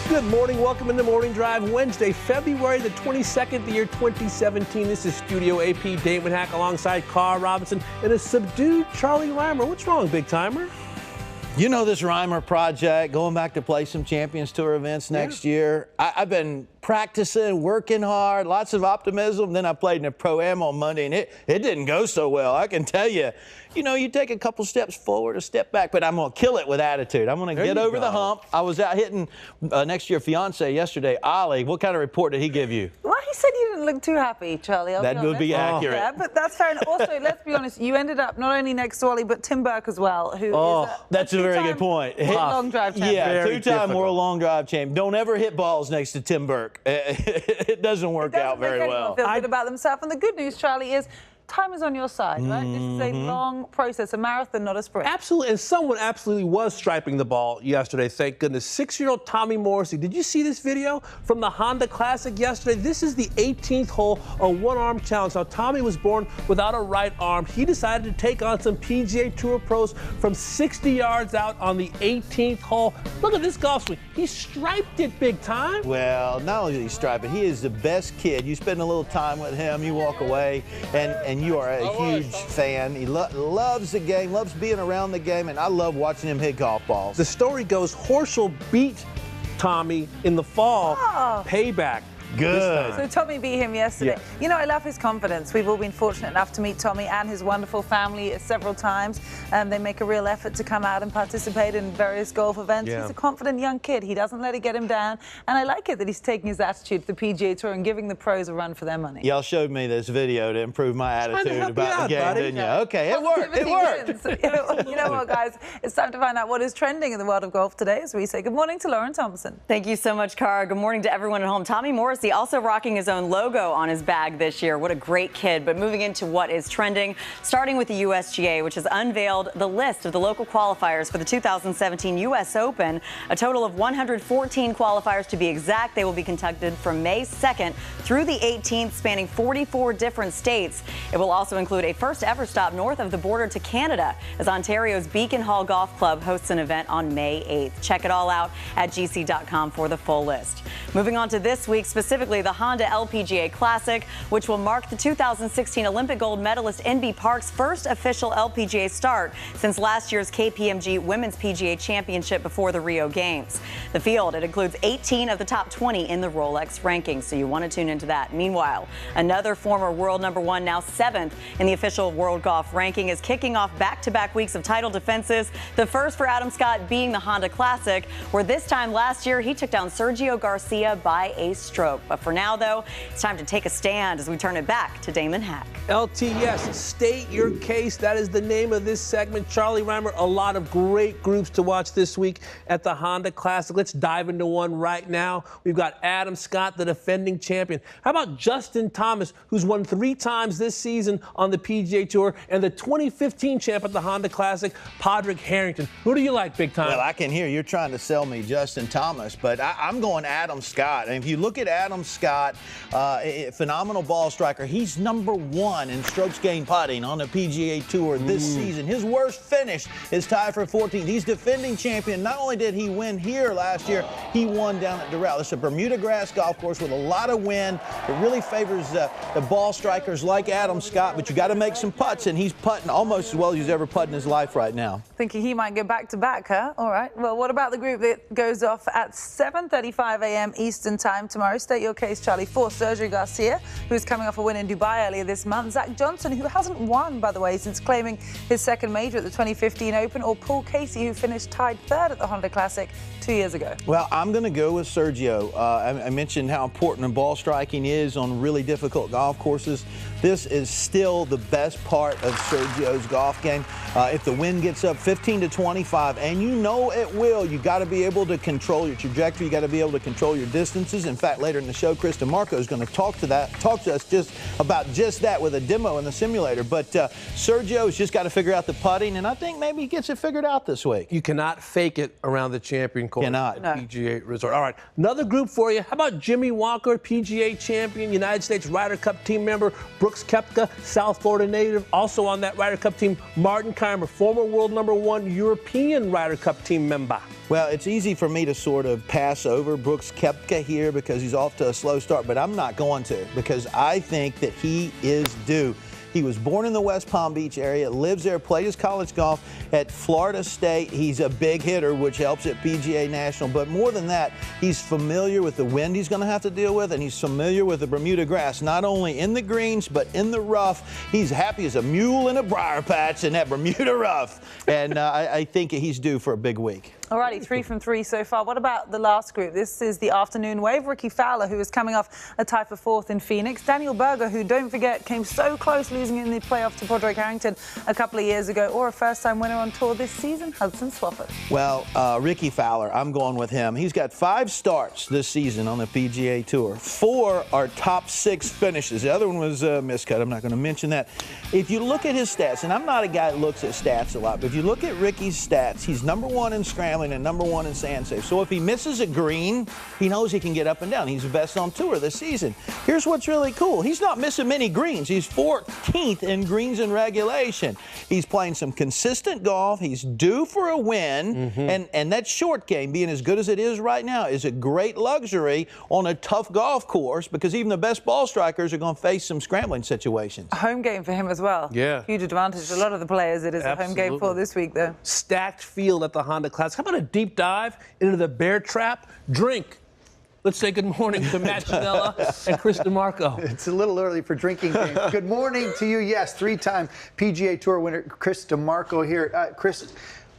Good morning. Welcome into Morning Drive, Wednesday, February the 22nd, the year 2017. This is Studio AP, Damon Hack alongside Carl Robinson and a subdued Charlie Reimer. What's wrong, big timer? You know this Reimer project, going back to play some Champions Tour events next year. I've been practicing, working hard, lots of optimism. Then I played in a Pro-Am on Monday, and it didn't go so well. I can tell you, you take a couple steps forward, a step back, but I'm going to kill it with attitude. I'm going to get over the hump. I was out hitting next to your fiance yesterday, Ollie. What kind of report did he give you? Well, he said you didn't look too happy, Charlie. That would be accurate. Yeah, but that's fair. And also, let's be honest, you ended up not only next to Ollie, but Tim Burke as well, who is that's a very good point. Long drive champion. Yeah, two-time world long drive champion. Don't ever hit balls next to Tim Burke. It doesn't work out very well. Feel good about themselves. And the good news, Charlie, is time is on your side, right? This is a long process, a marathon, not a sprint. Absolutely, and someone absolutely was striping the ball yesterday, thank goodness. 6-year-old Tommy Morrissey. Did you see this video from the Honda Classic yesterday? This is the 18th hole, a one-arm challenge. Now, Tommy was born without a right arm. He decided to take on some PGA Tour pros from 60 yards out on the 18th hole. Look at this golf swing. He striped it big time. Well, not only did he stripe it, he is the best kid. You spend a little time with him, you walk away, and you are a huge fan. He loves the game, loves being around the game, and I love watching him hit golf balls. The story goes Horschel beat Tommy in the fall. Payback. Good. So Tommy beat him yesterday. Yeah. I love his confidence. We've all been fortunate enough to meet Tommy and his wonderful family several times. They make a real effort to come out and participate in various golf events. Yeah. He's a confident young kid. He doesn't let it get him down. And I like it that he's taking his attitude to the PGA Tour and giving the pros a run for their money. Y'all showed me this video to improve my attitude about the game, buddy. didn't you? Okay, it worked. It worked. You know what, guys? It's time to find out what is trending in the world of golf today as we say good morning to Lauren Thompson. Thank you so much, Cara. Good morning to everyone at home. Tommy Morrissey also rocking his own logo on his bag this year. What a great kid. But moving into what is trending, starting with the USGA, which has unveiled the list of the local qualifiers for the 2017 U.S. Open. A total of 114 qualifiers to be exact. They will be conducted from May 2nd through the 18th, spanning 44 different states. It will also include a first ever stop north of the border to Canada, as Ontario's Beacon Hall Golf Club hosts an event on May 8th. Check it all out at gc.com for the full list. Moving on to this week, specifically the Honda LPGA Classic, which will mark the 2016 Olympic gold medalist Inbee Park's first official LPGA start since last year's KPMG Women's PGA Championship before the Rio Games. The field, it includes 18 of the top 20 in the Rolex rankings, so you want to tune into that. Meanwhile, another former world #1, now 7th in the official world golf ranking, is kicking off back-to-back weeks of title defenses. The first for Adam Scott being the Honda Classic, where this time last year he took down Sergio Garcia by a stroke. But for now, though, it's time to take a stand as we turn it back to Damon Hack. LTS, state your case. That is the name of this segment. Charlie Reimer, a lot of great groups to watch this week at the Honda Classic. Let's dive into one right now. We've got Adam Scott, the defending champion. How about Justin Thomas, who's won 3 times this season on the PGA Tour, and the 2015 champ at the Honda Classic, Padraig Harrington. Who do you like, big time? Well, I can hear you're trying to sell me Justin Thomas, but I'm going Adam Scott. And if you look at Adam Scott, phenomenal ball striker. He's #1 in strokes gained putting on the PGA Tour this season. His worst finish is tied for 14th. He's defending champion. Not only did he win here last year, he won down at Doral. It's a Bermuda grass golf course with a lot of wind. It really favors the ball strikers like Adam Scott, but you got to make some putts, and he's putting almost as well as he's ever putted in his life right now. Thinking he might go back-to-back, huh? All right. Well, what about the group that goes off at 7:35 a.m. Eastern Time tomorrow? State your case, Charlie. For Sergio Garcia, who's coming off a win in Dubai earlier this month. Zach Johnson, who hasn't won, by the way, since claiming his second major at the 2015 Open. Or Paul Casey, who finished tied 3rd at the Honda Classic 2 years ago. Well, I'm going to go with Sergio. I mentioned how important the ball striking is on really difficult golf courses. This is still the best part of Sergio's golf game. If the wind gets up 15 to 25, and you know it will, you got to be able to control your trajectory. You got to be able to control your distances. In fact, later in the show, Chris DeMarco is going to talk to us just about that with a demo in the simulator. But Sergio has just got to figure out the putting, and I think maybe he gets it figured out this week. You cannot fake it around the champion course. Cannot. No. PGA Resort. All right, another group for you. How about Jimmy Walker, PGA champion, United States Ryder Cup team member, Brooks Koepka, South Florida native. Also on that Ryder Cup team, Martin Kaymer, former world #1 European Ryder Cup team member. Well, it's easy for me to sort of pass over Brooks Koepka here because he's off to a slow start, but I'm not going to because I think that he is due. He was born in the West Palm Beach area, lives there, played his college golf at Florida State. He's a big hitter, which helps at PGA National. But more than that, he's familiar with the wind he's going to have to deal with, and he's familiar with the Bermuda grass, not only in the greens, but in the rough. He's happy as a mule in a briar patch in that Bermuda rough. And I think he's due for a big week. Alrighty, 3 from 3 so far. What about the last group? This is the afternoon wave. Ricky Fowler, who is coming off a tie for 4th in Phoenix. Daniel Berger, who, don't forget, came so close losing in the playoff to Broderick Harrington a couple of years ago, or a first-time winner on tour this season, Hudson Swafford. Well, Ricky Fowler, I'm going with him. He's got 5 starts this season on the PGA Tour. 4 are top 6 finishes. The other one was a miscut. I'm not going to mention that. If you look at his stats, and I'm not a guy that looks at stats a lot, but if you look at Ricky's stats, he's #1 in scrambling and #1 in sand safe. So if he misses a green, he knows he can get up and down. He's the best on tour this season. Here's what's really cool. He's not missing many greens. He's 14th in greens in regulation. He's playing some consistent golf. He's due for a win. And that short game, being as good as it is right now, is a great luxury on a tough golf course because even the best ball strikers are going to face some scrambling situations. A home game for him as well. Yeah. Huge advantage. A lot of the players it is a home game for this week, though. Stacked field at the Honda Classic. How about a deep dive into the bear trap? Drink. Let's say good morning to Matt Janella and Chris DeMarco. It's a little early for drinking game. Good morning to you. Yes, 3-time PGA Tour winner Chris DeMarco here. Chris,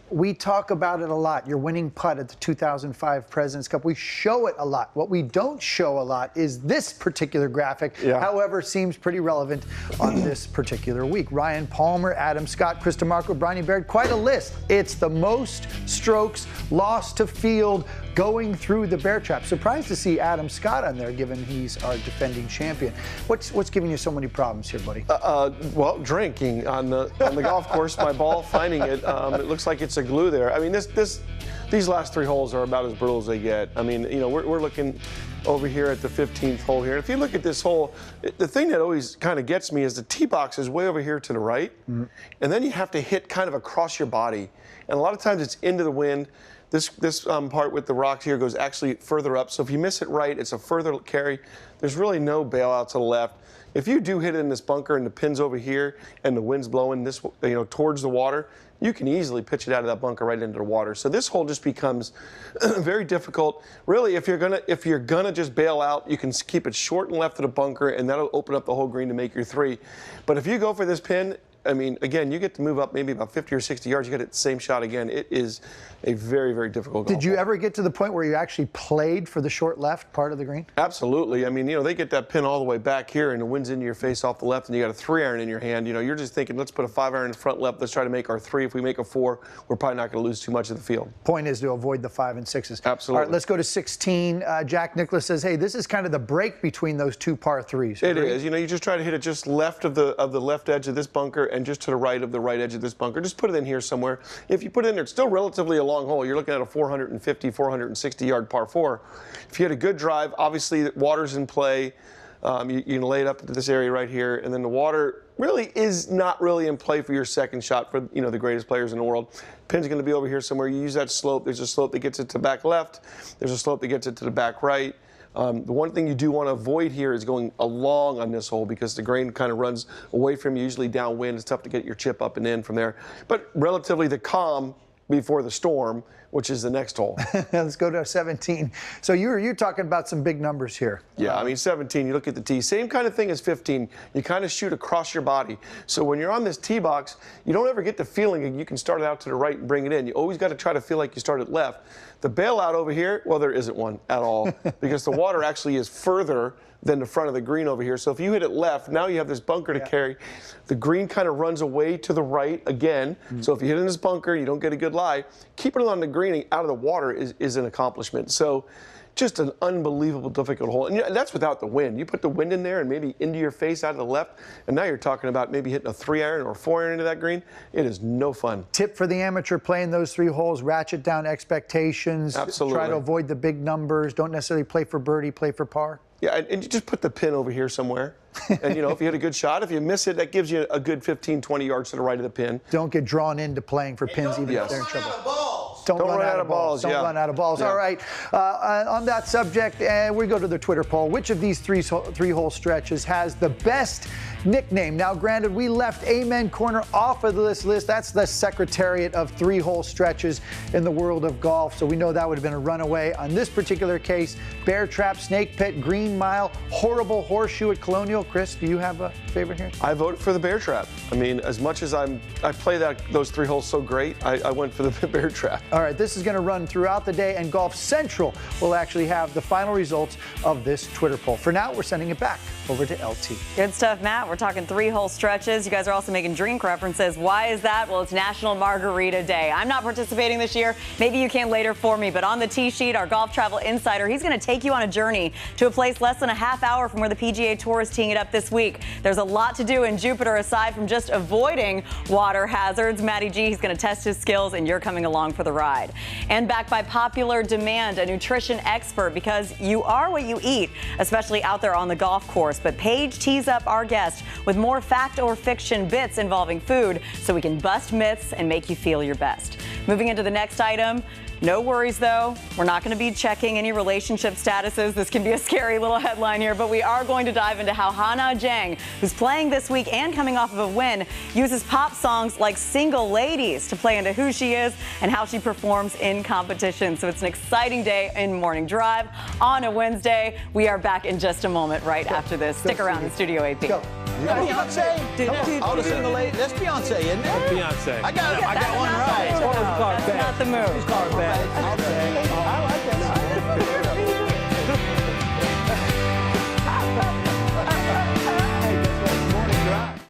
we talk about it a lot. Your winning putt at the 2005 President's Cup. We show it a lot. What we don't show a lot is this particular graphic. However, seems pretty relevant on this particular week. Ryan Palmer, Adam Scott, Chris DeMarco, Bryony Baird, quite a list. It's the most strokes lost to field going through the bear trap. Surprised to see Adam Scott on there, given he's our defending champion. What's giving you so many problems here, buddy? Well, drinking on the golf course. My ball finding it. It looks like it's a glue there. I mean, these last 3 holes are about as brutal as they get. I mean, you know, we're looking over here at the 15th hole here. If you look at this hole, the thing that always kind of gets me is the tee box is way over here to the right, and then you have to hit kind of across your body, and a lot of times it's into the wind. This part with the rocks here goes actually further up, so if you miss it right, it's a further carry. There's really no bailout to the left. If you do hit it in this bunker and the pin's over here and the wind's blowing this, you know, towards the water, you can easily pitch it out of that bunker right into the water. So this hole just becomes very difficult. Really, if you're gonna just bail out, you can keep it short and left of the bunker, and that'll open up the whole green to make your 3. But if you go for this pin, I mean, again, you get to move up maybe about 50 or 60 yards. You get it the same shot again. It is a very, very difficult golf. Did you ever get to the point where you actually played for the short left part of the green? Absolutely. I mean, you know, they get that pin all the way back here, and the wind's into your face off the left, and you got a 3-iron in your hand. You know, you're just thinking, let's put a 5-iron in front left. Let's try to make our 3. If we make a 4, we're probably not going to lose too much of the field. Point is to avoid the 5 and 6s. Absolutely. All right, let's go to 16. Jack Nicklaus says, hey, this is kind of the break between those 2 par 3s. It is. You know, you just try to hit it just left of the left edge of this bunker and just to the right of the right edge of this bunker. Just put it in here somewhere. If you put it in there, it's still relatively a long hole. You're looking at a 450, 460 yard par 4. If you had a good drive, obviously the water's in play. You can lay it up into this area right here, and then the water really is not really in play for your second shot for, you know, the greatest players in the world. Pin's going to be over here somewhere. You use that slope. There's a slope that gets it to back left. There's a slope that gets it to the back right. The one thing you do want to avoid here is going along on this hole because the grain kind of runs away from you, usually downwind. It's tough to get your chip up and in from there. But relatively the calm before the storm, which is the next hole. Let's go to 17. So you're talking about some big numbers here. Yeah, I mean, 17, you look at the tee, same kind of thing as 15. You kind of shoot across your body. So when you're on this tee box, you don't ever get the feeling that you can start it out to the right and bring it in. You always got to try to feel like you start it left. The bailout over here, well, there isn't one at all because the water actually is further than the front of the green over here. So if you hit it left, now you have this bunker to carry. The green kind of runs away to the right again. So if you hit in this bunker, you don't get a good lie. Keeping it on the green and out of the water is an accomplishment. So just an unbelievable difficult hole. And that's without the wind. You put the wind in there and maybe into your face out of the left, and now you're talking about maybe hitting a 3-iron or a 4-iron into that green. It is no fun. Tip for the amateur playing those 3 holes, ratchet down expectations. Absolutely. Try to avoid the big numbers. Don't necessarily play for birdie, play for par. Yeah, and you just put the pin over here somewhere. And, you know, if you hit a good shot, if you miss it, that gives you a good 15, 20 yards to the right of the pin. Don't get drawn into playing for pins even if they're in trouble. Don't run out of balls. Don't run out of balls. All right. On that subject, we go to the Twitter poll. Which of these three-hole stretches has the best nickname? Now, granted, we left Amen Corner off of this list. That's the secretariat of three-hole stretches in the world of golf, so we know that would have been a runaway. On this particular case, Bear Trap, Snake Pit, Green Mile, Horrible Horseshoe at Colonial. Chris, do you have a favorite here? I voted for the Bear Trap. I mean, as much as I play those three holes so great, I went for the Bear Trap. All right, this is going to run throughout the day, and Golf Central will actually have the final results of this Twitter poll. For now, we're sending it back over to LT. Good stuff, Matt. We're talking three-hole stretches. You guys are also making drink references. Why is that? Well, it's National Margarita Day. I'm not participating this year. Maybe you can later for me, but on the tee sheet, our Golf Travel Insider, he's going to take you on a journey to a place less than a half hour from where the PGA Tour is teeing it up this week. There's a lot to do in Jupiter aside from just avoiding water hazards. Matty G, he's going to test his skills, and you're coming along for the ride. And backed by popular demand, a nutrition expert, because you are what you eat, especially out there on the golf course. But Paige tees up our guest with more fact or fiction bits involving food so we can bust myths and make you feel your best. Moving into the next item. No worries, though. We're not going to be checking any relationship statuses. This can be a scary little headline here, but we are going to dive into how Hana Zhang, who's playing this week and coming off of a win, uses pop songs like Single Ladies to play into who she is and how she performs in competition. So it's an exciting day in Morning Drive on a Wednesday. We are back in just a moment right after this. Stick around in Studio 8B. Go. Beyonce? Oh, the Single Lady. That's Beyonce, isn't it? Beyonce. I got one right. That's not the move. She's called bad.